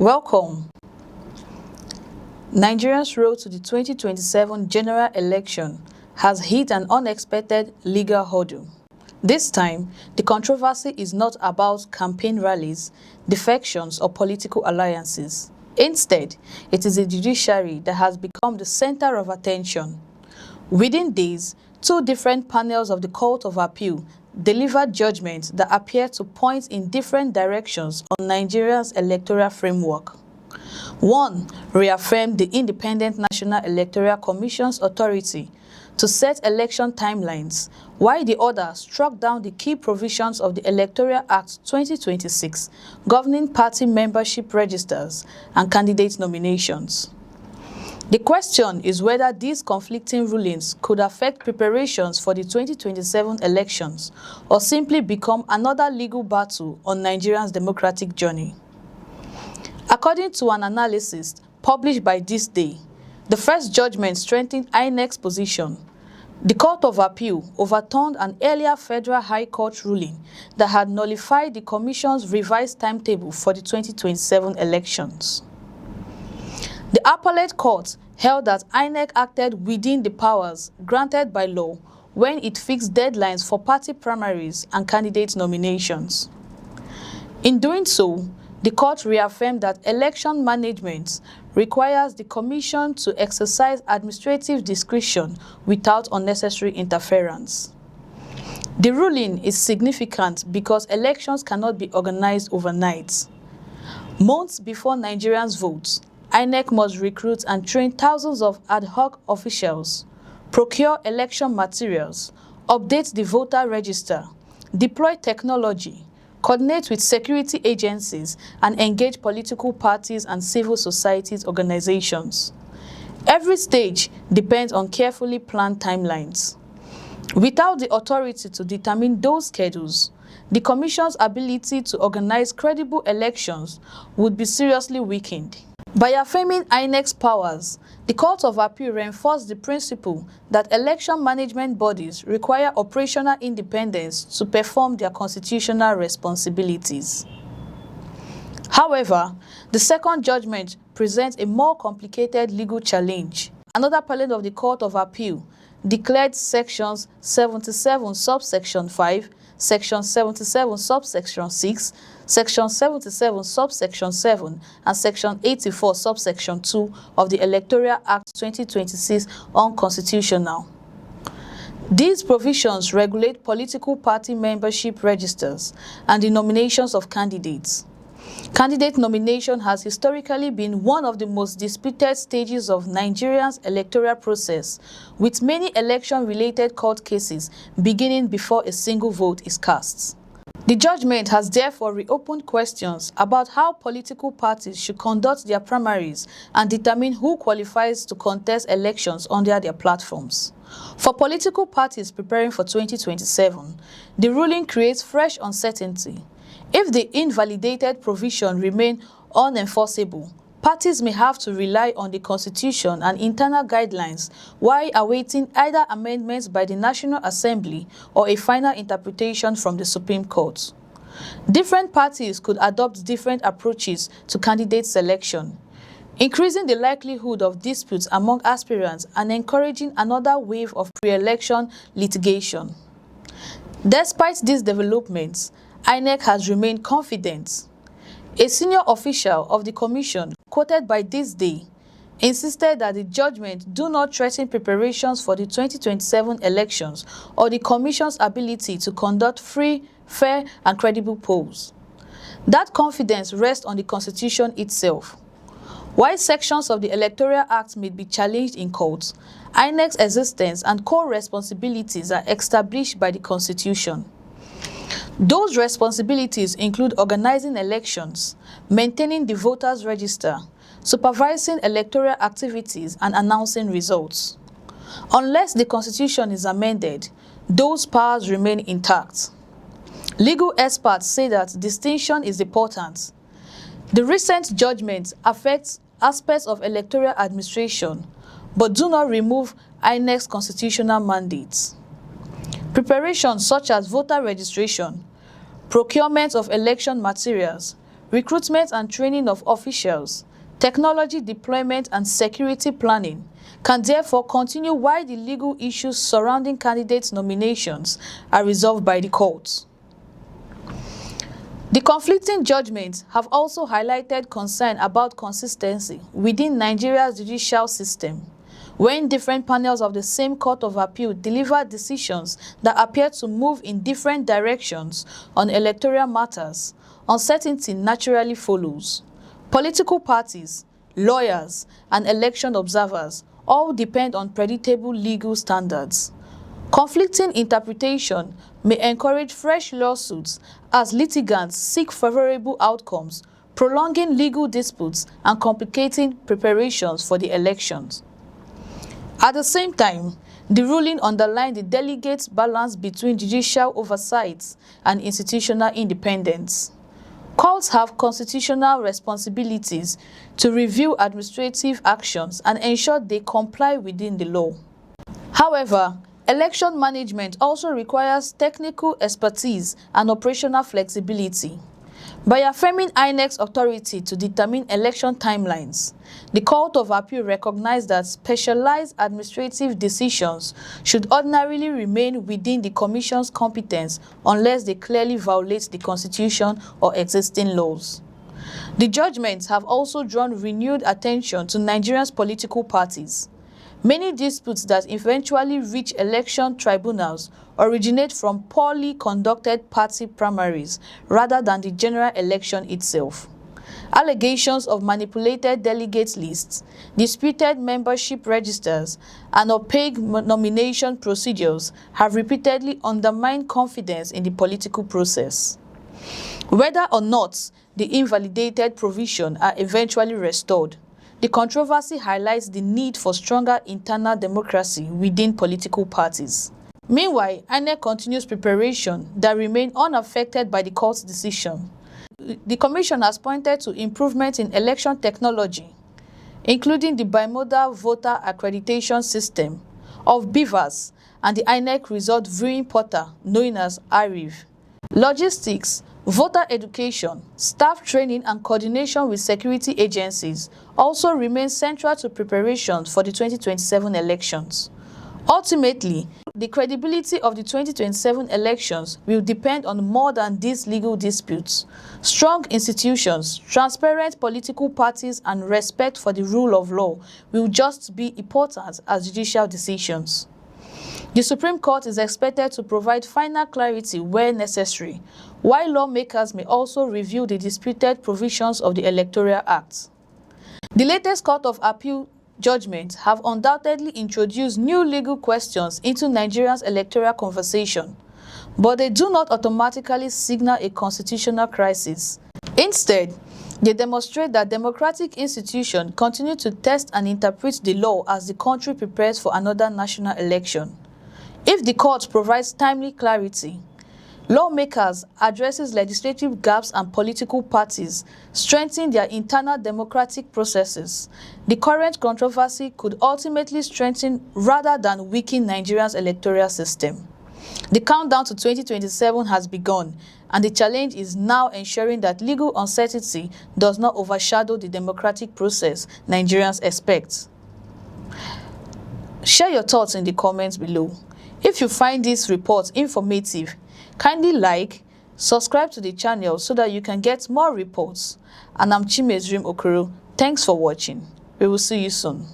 Welcome. Nigeria's road to the 2027 general election has hit an unexpected legal hurdle. This time, the controversy is not about campaign rallies, defections, or political alliances. Instead, it is the judiciary that has become the center of attention. Within days, two different panels of the Court of Appeal delivered judgments that appear to point in different directions on Nigeria's electoral framework. One reaffirmed the Independent National Electoral Commission's authority to set election timelines, while the other struck down the key provisions of the Electoral Act 2026 governing party membership registers and candidate nominations. The question is whether these conflicting rulings could affect preparations for the 2027 elections or simply become another legal battle on Nigeria's democratic journey. According to an analysis published by This Day, the first judgment strengthened INEC's position. The Court of Appeal overturned an earlier Federal High Court ruling that had nullified the Commission's revised timetable for the 2027 elections. The Appellate Court held that INEC acted within the powers granted by law when it fixed deadlines for party primaries and candidate nominations. In doing so, the court reaffirmed that election management requires the Commission to exercise administrative discretion without unnecessary interference. The ruling is significant because elections cannot be organized overnight. Months before Nigerians vote, INEC must recruit and train thousands of ad hoc officials, procure election materials, update the voter register, deploy technology, coordinate with security agencies, and engage political parties and civil society organizations. Every stage depends on carefully planned timelines. Without the authority to determine those schedules, the Commission's ability to organize credible elections would be seriously weakened. By affirming INEC's powers, the Court of Appeal reinforced the principle that election management bodies require operational independence to perform their constitutional responsibilities. However, the second judgment presents a more complicated legal challenge. Another panel of the Court of Appeal declared Sections 77 subsection 5, Section 77 subsection 6, Section 77 subsection 7, and Section 84 subsection 2 of the Electoral Act 2026 unconstitutional. These provisions regulate political party membership registers and the nominations of candidates. Candidate nomination has historically been one of the most disputed stages of Nigeria's electoral process, with many election-related court cases beginning before a single vote is cast. The judgment has therefore reopened questions about how political parties should conduct their primaries and determine who qualifies to contest elections under their platforms. For political parties preparing for 2027, the ruling creates fresh uncertainty. If the invalidated provision remain unenforceable, parties may have to rely on the Constitution and internal guidelines while awaiting either amendments by the National Assembly or a final interpretation from the Supreme Court. Different parties could adopt different approaches to candidate selection, increasing the likelihood of disputes among aspirants and encouraging another wave of pre-election litigation. Despite these developments, INEC has remained confident. A senior official of the Commission, quoted by This Day, insisted that the judgment do not threaten preparations for the 2027 elections or the Commission's ability to conduct free, fair, and credible polls. That confidence rests on the Constitution itself. While sections of the Electoral Act may be challenged in court, INEC's existence and core responsibilities are established by the Constitution. Those responsibilities include organizing elections, maintaining the voters' register, supervising electoral activities, and announcing results. Unless the Constitution is amended, those powers remain intact. Legal experts say that distinction is important. The recent judgments affect aspects of electoral administration, but do not remove INEC's constitutional mandates. Preparations such as voter registration, procurement of election materials, recruitment and training of officials, technology deployment and security planning can therefore continue while the legal issues surrounding candidates' nominations are resolved by the courts. The conflicting judgments have also highlighted concern about consistency within Nigeria's judicial system, when different panels of the same Court of Appeal deliver decisions that appear to move in different directions on electoral matters. Uncertainty naturally follows. Political parties, lawyers, and election observers all depend on predictable legal standards. Conflicting interpretation may encourage fresh lawsuits as litigants seek favorable outcomes, prolonging legal disputes and complicating preparations for the elections. At the same time, the ruling underlined the delicate balance between judicial oversight and institutional independence. Courts have constitutional responsibilities to review administrative actions and ensure they comply within the law. However, election management also requires technical expertise and operational flexibility. By affirming INEC's authority to determine election timelines, the Court of Appeal recognized that specialized administrative decisions should ordinarily remain within the Commission's competence unless they clearly violate the Constitution or existing laws. The judgments have also drawn renewed attention to Nigeria's political parties. Many disputes that eventually reach election tribunals originate from poorly conducted party primaries rather than the general election itself. Allegations of manipulated delegate lists, disputed membership registers, and opaque nomination procedures have repeatedly undermined confidence in the political process. Whether or not the invalidated provisions are eventually restored, the controversy highlights the need for stronger internal democracy within political parties. Meanwhile, INEC continues preparation that remain unaffected by the court's decision. The Commission has pointed to improvements in election technology, including the bimodal voter accreditation system of BVAS and the INEC result viewing portal known as IRIV. Logistics, voter education, staff training and coordination with security agencies also remain central to preparations for the 2027 elections. Ultimately, the credibility of the 2027 elections will depend on more than these legal disputes. Strong institutions, transparent political parties, and respect for the rule of law will just be important as judicial decisions. The Supreme Court is expected to provide final clarity where necessary, while lawmakers may also review the disputed provisions of the Electoral Act. The latest Court of Appeal judgments have undoubtedly introduced new legal questions into Nigeria's electoral conversation, but they do not automatically signal a constitutional crisis. Instead, they demonstrate that democratic institutions continue to test and interpret the law as the country prepares for another national election. If the court provides timely clarity, lawmakers addresses legislative gaps and political parties strengthen their internal democratic processes, the current controversy could ultimately strengthen rather than weaken Nigeria's electoral system. The countdown to 2027 has begun, and the challenge is now ensuring that legal uncertainty does not overshadow the democratic process Nigerians expect. Share your thoughts in the comments below. If you find this report informative, kindly like, subscribe to the channel so that you can get more reports. And I'm Chimezrim Okoro. Thanks for watching. We will see you soon.